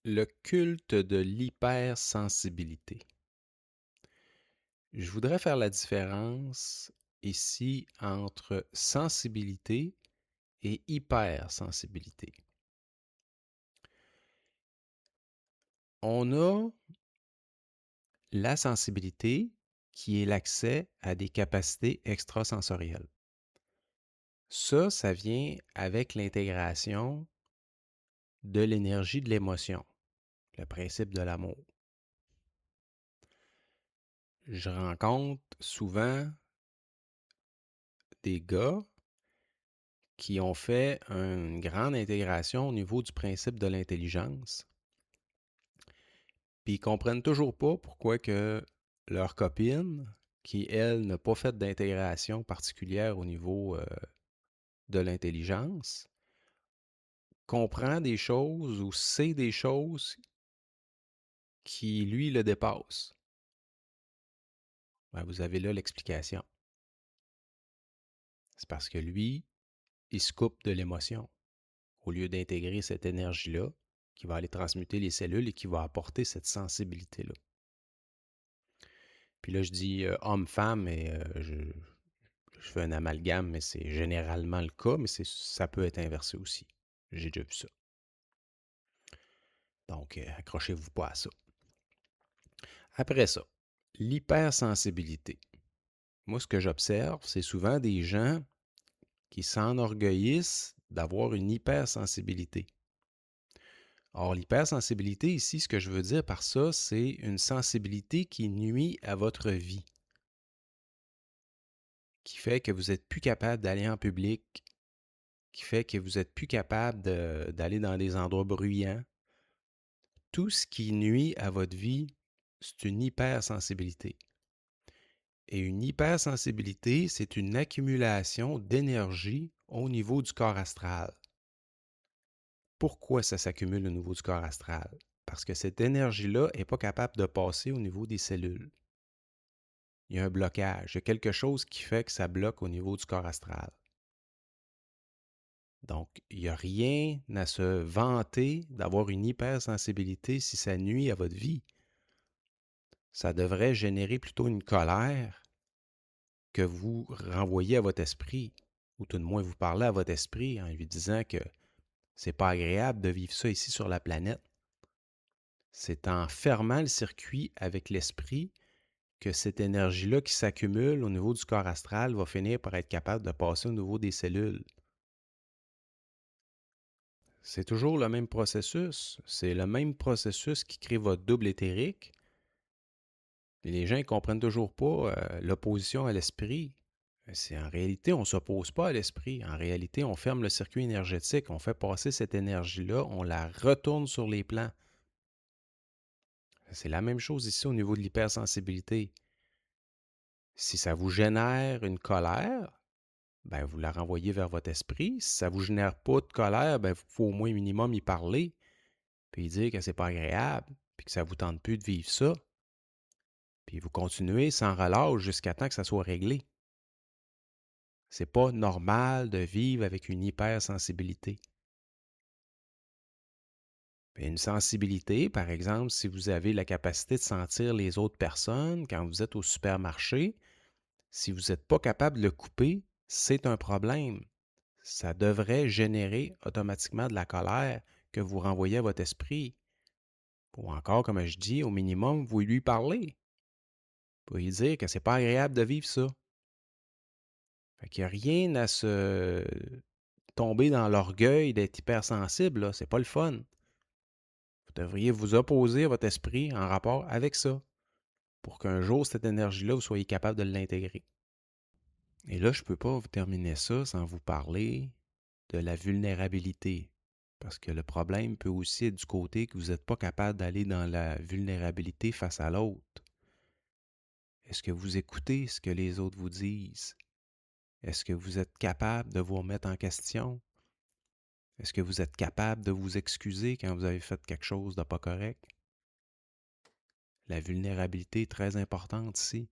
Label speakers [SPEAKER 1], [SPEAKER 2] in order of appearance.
[SPEAKER 1] Le culte de l'hypersensibilité. Je voudrais faire la différence ici entre sensibilité et hypersensibilité. On a la sensibilité qui est l'accès à des capacités extrasensorielles. Ça vient avec l'intégration de l'énergie de l'émotion, le principe de l'amour. Je rencontre souvent des gars qui ont fait une grande intégration au niveau du principe de l'intelligence, puis ils comprennent toujours pas pourquoi que leur copine, qui elle n'a pas fait d'intégration particulière au niveau de l'intelligence, comprend des choses ou sait des choses qui lui le dépassent. Ben, vous avez là l'explication. C'est parce que lui, il se coupe de l'émotion au lieu d'intégrer cette énergie-là qui va aller transmuter les cellules et qui va apporter cette sensibilité-là. Puis là, je dis homme-femme, et je fais un amalgame, mais c'est généralement le cas, mais ça peut être inversé aussi. J'ai déjà vu ça. Donc, accrochez-vous pas à ça. Après ça, l'hypersensibilité. Moi, ce que j'observe, c'est souvent des gens qui s'enorgueillissent d'avoir une hypersensibilité. Or, l'hypersensibilité ici, ce que je veux dire par ça, c'est une sensibilité qui nuit à votre vie, qui fait que vous n'êtes plus capable d'aller en public, qui fait que vous n'êtes plus capable d'aller dans des endroits bruyants. Tout ce qui nuit à votre vie, c'est une hypersensibilité. Et une hypersensibilité, c'est une accumulation d'énergie au niveau du corps astral. Pourquoi ça s'accumule au niveau du corps astral? Parce que cette énergie-là n'est pas capable de passer au niveau des cellules. Il y a un blocage, il y a quelque chose qui fait que ça bloque au niveau du corps astral. Donc, il n'y a rien à se vanter d'avoir une hypersensibilité si ça nuit à votre vie. Ça devrait générer plutôt une colère que vous renvoyez à votre esprit, ou tout de moins vous parlez à votre esprit en lui disant que c'est pas agréable de vivre ça ici sur la planète. C'est en fermant le circuit avec l'esprit que cette énergie-là qui s'accumule au niveau du corps astral va finir par être capable de passer au niveau des cellules. C'est toujours le même processus. C'est le même processus qui crée votre double éthérique. Et les gens ne comprennent toujours pas l'opposition à l'esprit. En réalité, on ne s'oppose pas à l'esprit. En réalité, on ferme le circuit énergétique, on fait passer cette énergie-là, on la retourne sur les plans. C'est la même chose ici au niveau de l'hypersensibilité. Si ça vous génère une colère, ben vous la renvoyez vers votre esprit. Si ça ne vous génère pas de colère, ben il faut au moins minimum y parler, puis dire que c'est pas agréable, puis que ça ne vous tente plus de vivre ça. Puis vous continuez sans relâche jusqu'à temps que ça soit réglé. C'est pas normal de vivre avec une hypersensibilité. Une sensibilité, par exemple, si vous avez la capacité de sentir les autres personnes quand vous êtes au supermarché, si vous n'êtes pas capable de le couper, c'est un problème. Ça devrait générer automatiquement de la colère que vous renvoyez à votre esprit. Ou encore, comme je dis, au minimum, vous lui parlez. Vous lui dire que c'est pas agréable de vivre ça. Fait qu'il n'y a rien à se tomber dans l'orgueil d'être hypersensible, là. C'est pas le fun. Vous devriez vous opposer à votre esprit en rapport avec ça, pour qu'un jour, cette énergie-là, vous soyez capable de l'intégrer. Et là, je ne peux pas vous terminer ça sans vous parler de la vulnérabilité. Parce que le problème peut aussi être du côté que vous n'êtes pas capable d'aller dans la vulnérabilité face à l'autre. Est-ce que vous écoutez ce que les autres vous disent? Est-ce que vous êtes capable de vous remettre en question? Est-ce que vous êtes capable de vous excuser quand vous avez fait quelque chose de pas correct? La vulnérabilité est très importante ici.